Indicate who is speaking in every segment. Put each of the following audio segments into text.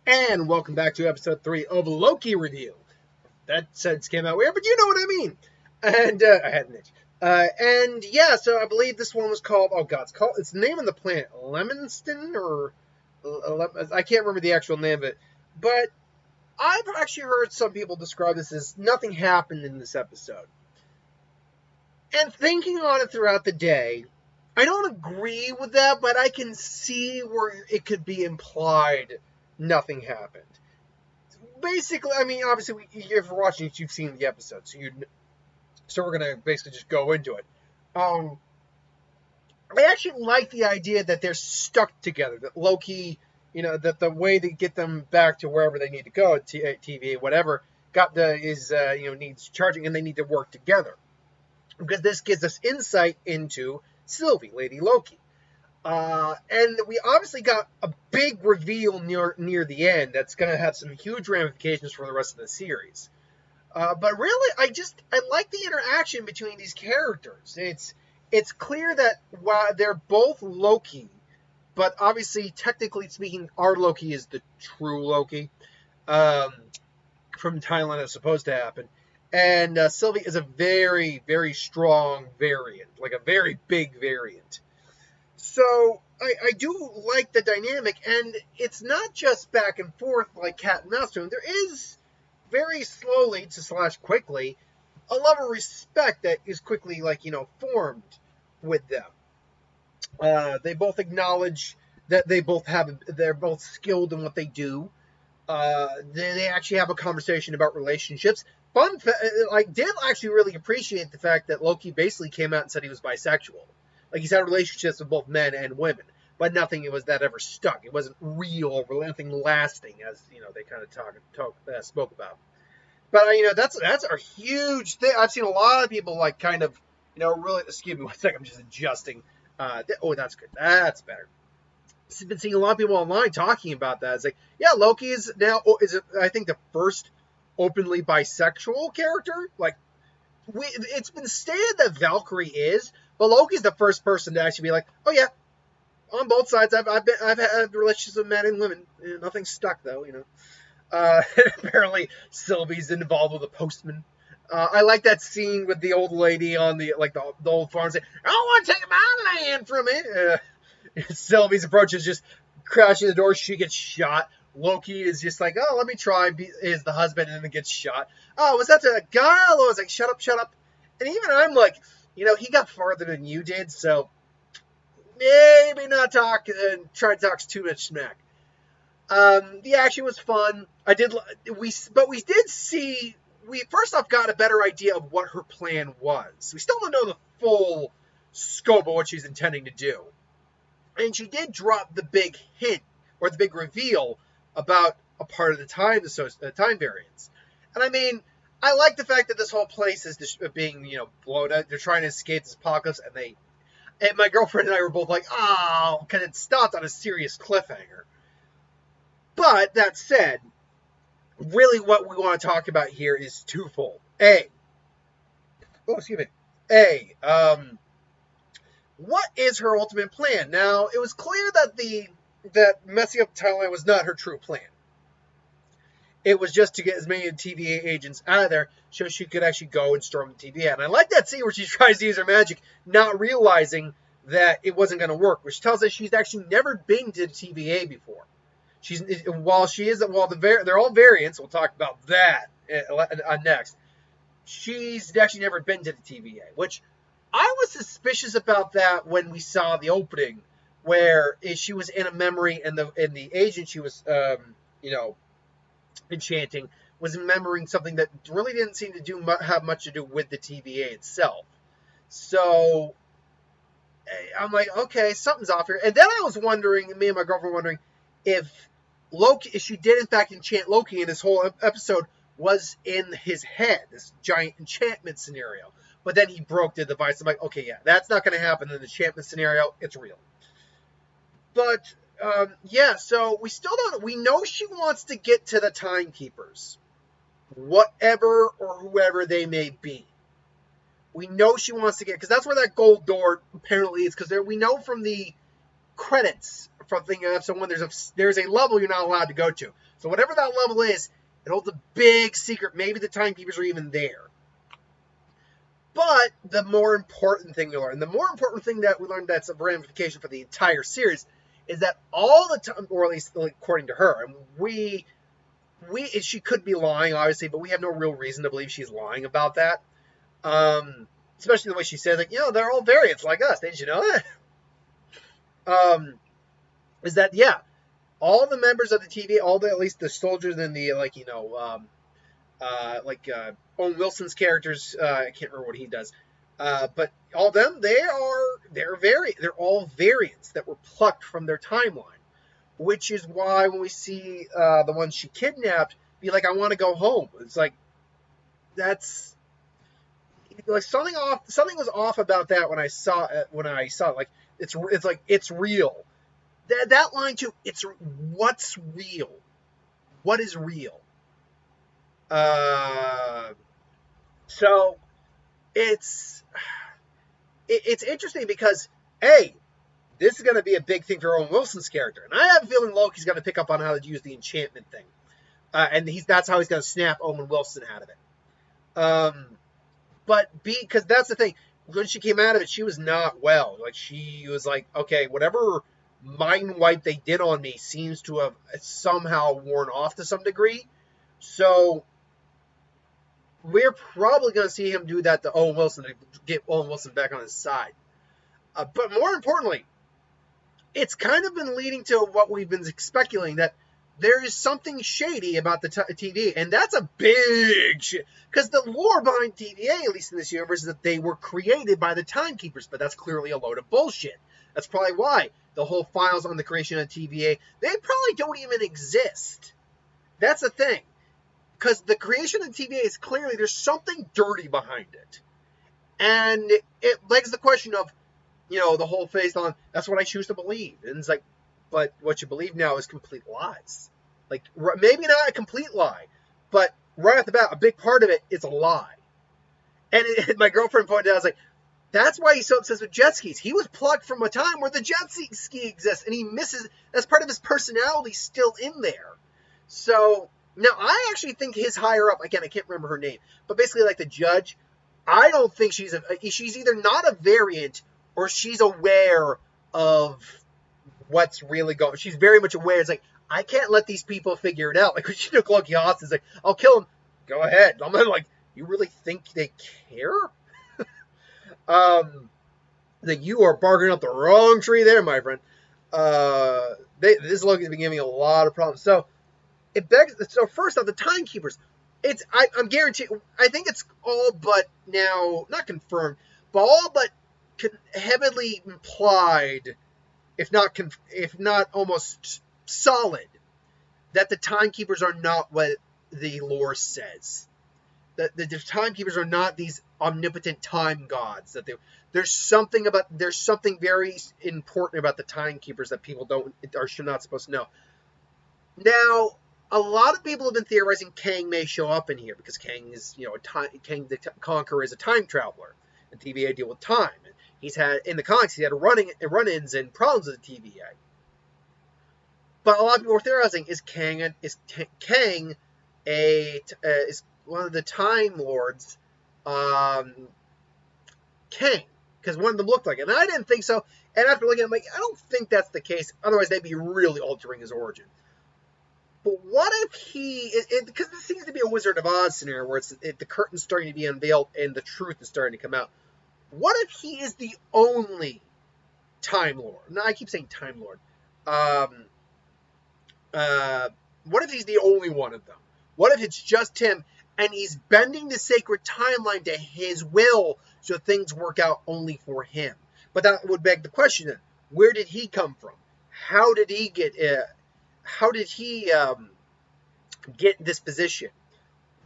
Speaker 1: And welcome back to episode 3 of Loki Review. That sentence came out weird, but you know what I mean. And I had an itch. And yeah, so I believe this one was called, it's the name of the planet, Lemonston, or I can't remember the actual name of it. But I've actually heard some people describe this as nothing happened in this episode. And thinking on it throughout the day, I don't agree with that, but I can see where it could be implied nothing happened. Basically, I mean, obviously, if you're watching it, you've seen the episode, so we're gonna basically just go into it. I actually like the idea that they're stuck together. That Loki, that the way to get them back to wherever they need to go, TVA, whatever, needs charging, and they need to work together because this gives us insight into Sylvie, Lady Loki. And we obviously got a big reveal near the end that's going to have some huge ramifications for the rest of the series. But really, I like the interaction between these characters. It's clear that while they're both Loki, but obviously, technically speaking, our Loki is the true Loki from Thailand that's supposed to happen. And Sylvie is a very, very strong variant, like a very big variant. So I do like the dynamic, and it's not just back and forth like cat and mouse doing. There is very slowly to / quickly a level of respect that is quickly formed with them. They both acknowledge that they're both skilled in what they do. They actually have a conversation about relationships. I did actually really appreciate the fact that Loki basically came out and said he was bisexual. Like, he's had relationships with both men and women, but nothing that ever stuck. It wasn't real or anything lasting, as they kind of spoke about. But that's a huge thing. I've seen a lot of people really. Excuse me, one second. I'm just adjusting. That's good. That's better. I've been seeing a lot of people online talking about that. It's like, yeah, Loki is I think the first openly bisexual character. It's been stated that Valkyrie is, but Loki's the first person to actually be like, oh yeah, on both sides. I've had relationships with men and women. Nothing stuck though, Apparently, Sylvie's involved with a postman. I like that scene with the old lady on the old farm saying, "I don't want to take my land from it." Sylvie's approach is just crashing the door. She gets shot. Loki is just like, "Oh, let me try." Is the husband and then gets shot. Oh, was that a girl? I was like, "Shut up, shut up." And even I'm like, he got farther than you did, so maybe not talk and try to talk too much smack. The action was fun. We did see, we first off got a better idea of what her plan was. We still don't know the full scope of what she's intending to do. And she did drop the big hint, or the big reveal, about a part of the time variance. And I mean, I like the fact that this whole place is just being, blown out. They're trying to escape this apocalypse, and my girlfriend and I were both like, oh, because it stopped on a serious cliffhanger. But that said, really what we want to talk about here is twofold. What is her ultimate plan? Now, it was clear that messing up Thailand was not her true plan. It was just to get as many TVA agents out of there so she could actually go and storm the TVA. And I like that scene where she tries to use her magic, not realizing that it wasn't going to work, which tells us she's actually never been to the TVA before. They're all variants. We'll talk about that next. She's actually never been to the TVA, which I was suspicious about that when we saw the opening, where she was in a memory and the agent she was, enchanting was remembering something that really didn't seem to have much to do with the TVA itself. So I'm like, okay, something's off here. And then I was wondering, me and my girlfriend were wondering, if she did in fact enchant Loki, and this whole episode was in his head, this giant enchantment scenario. But then he broke the device. I'm like, okay, yeah, that's not going to happen in the enchantment scenario. It's real. But, so we still don't, we know she wants to get to the timekeepers, whatever or whoever they may be. We know she wants to get, because that's where that gold door apparently is, because we know from the credits from thinking of someone, there's a level you're not allowed to go to. So whatever that level is, it holds a big secret. Maybe the timekeepers are even there. But the more important thing we learned, the more important thing that we learned that's a ramification for the entire series, is that all the time, or at least according to her, and she could be lying, obviously, but we have no real reason to believe she's lying about that. Especially the way she says, like, they're all variants like us. Didn't you know that? Is that, yeah, all the members of the TVA, at least the soldiers and the, Owen Wilson's characters, I can't remember what he does, but all of them, they're all variants that were plucked from their timeline, which is why when we see the ones she kidnapped be like, I want to go home. It's like, that's like something was off about that when I saw it. Like, it's real. That line too. It's what's real. What is real? So it's interesting because this is going to be a big thing for Owen Wilson's character, and I have a feeling Loki's going to pick up on how to use the enchantment thing, and that's how he's going to snap Owen Wilson out of it. Because that's the thing, when she came out of it, she was not well. Like, she was like, okay, whatever mind wipe they did on me seems to have somehow worn off to some degree. So we're probably going to see him do that to Owen Wilson to get Owen Wilson back on his side. But more importantly, it's kind of been leading to what we've been speculating, that there is something shady about the TVA, and that's a big shit. Because the lore behind TVA, at least in this universe, is that they were created by the Timekeepers, but that's clearly a load of bullshit. That's probably why the whole files on the creation of TVA, they probably don't even exist. That's the thing. Because the creation of TVA is clearly, there's something dirty behind it. And it begs the question of, the whole phase on, that's what I choose to believe. And it's like, but what you believe now is complete lies. Like, maybe not a complete lie, but right off the bat, a big part of it is a lie. And my girlfriend pointed out, I was like, that's why he's so obsessed with jet skis. He was plucked from a time where the jet ski exists, and he misses, that's part of his personality still in there. So, now, I actually think his higher up, again, I can't remember her name, but basically like the judge, I don't think she's either not a variant or she's aware of what's really going on. She's very much aware. It's like, I can't let these people figure it out. Like, when she took Loki hostage, like, I'll kill him. Go ahead. I'm like, you really think they care? That you are barking up the wrong tree there, my friend. This Loki's been giving me a lot of problems. So first off, the Timekeepers. I'm guaranteed. I think it's all but now, not confirmed, but all but heavily implied, if not almost solid, that the Timekeepers are not what the lore says. That the Timekeepers are not these omnipotent time gods. That there's something very important about the Timekeepers that people don't or should not supposed to know. Now, a lot of people have been theorizing Kang may show up in here because Kang is, Kang the Conqueror is a time traveler, and TVA deal with time. And he's had in the comics, he had run-ins and problems with the TVA. But a lot of people are theorizing, is Kang is one of the Time Lords, Kang? Because one of them looked like it, and I didn't think so. And after looking at it, I'm like, I don't think that's the case. Otherwise, they'd be really altering his origin. But what if he, because this seems to be a Wizard of Oz scenario where the curtain's starting to be unveiled and the truth is starting to come out. What if he is the only Time Lord? No, I keep saying Time Lord. What if he's the only one of them? What if it's just him and he's bending the sacred timeline to his will so things work out only for him? But that would beg the question then, where did he come from? How did he get this position?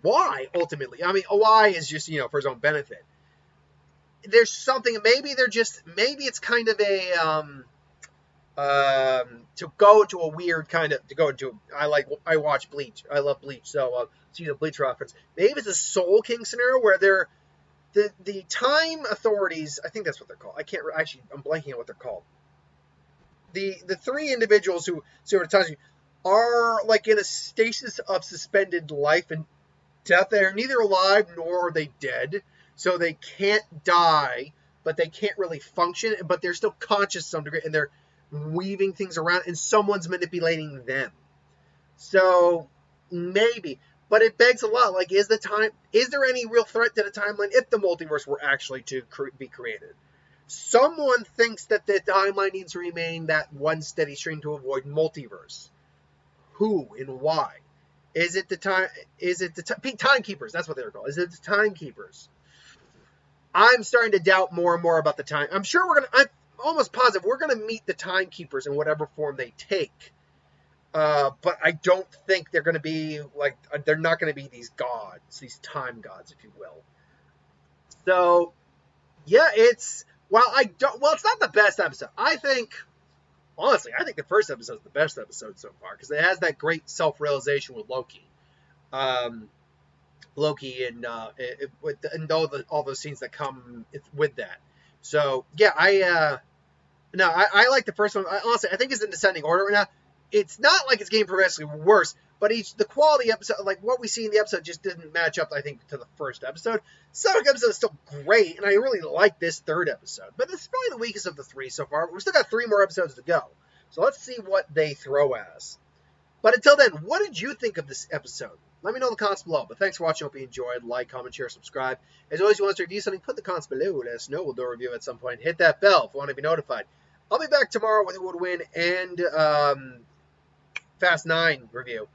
Speaker 1: Why, ultimately? I mean, why is just, for his own benefit. There's something, maybe it's kind of I watch Bleach. I love Bleach, so see the Bleach reference. Maybe it's a Soul King scenario where the time authorities, I think that's what they're called. I'm blanking on what they're called. the three individuals who sabotage are like in a stasis of suspended life and death. They're neither alive nor are they dead, so they can't die, but they can't really function. But they're still conscious to some degree, and they're weaving things around, and someone's manipulating them. So maybe, but it begs a lot. Like, is there any real threat to the timeline if the multiverse were actually to be created? Someone thinks that the timeline needs to remain that one steady stream to avoid multiverse. Who and why? Is it the timekeepers? That's what they're called. Is it the timekeepers? I'm starting to doubt more and more about the time. I'm almost positive we're gonna meet the timekeepers in whatever form they take. But I don't think they're gonna be like they're not gonna be these gods, these time gods, if you will. So yeah, it's not the best episode. Honestly, I think the first episode is the best episode so far because it has that great self-realization with Loki. Loki and all those scenes that come with that. So yeah, I like the first one. Honestly, I think it's in descending order right now. It's not like it's getting progressively worse, but the quality episode, like what we see in the episode, just didn't match up, I think, to the first episode. Second episode is still great, and I really like this third episode. But it's probably the weakest of the three so far. We've still got 3 more episodes to go. So let's see what they throw at us. But until then, what did you think of this episode? Let me know in the comments below. But thanks for watching. Hope you enjoyed. Like, comment, share, subscribe. As always, if you want us to review something, put the comments below. Let us know. We'll do a review at some point. Hit that bell if you want to be notified. I'll be back tomorrow with Who Would Win and Fast 9 review.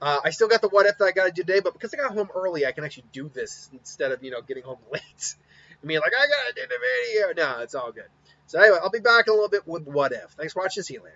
Speaker 1: I still got the what if that I got to do today, but because I got home early, I can actually do this instead of, getting home late. I mean, like, I got to do the video. No, it's all good. So anyway, I'll be back in a little bit with what if. Thanks for watching. See you later.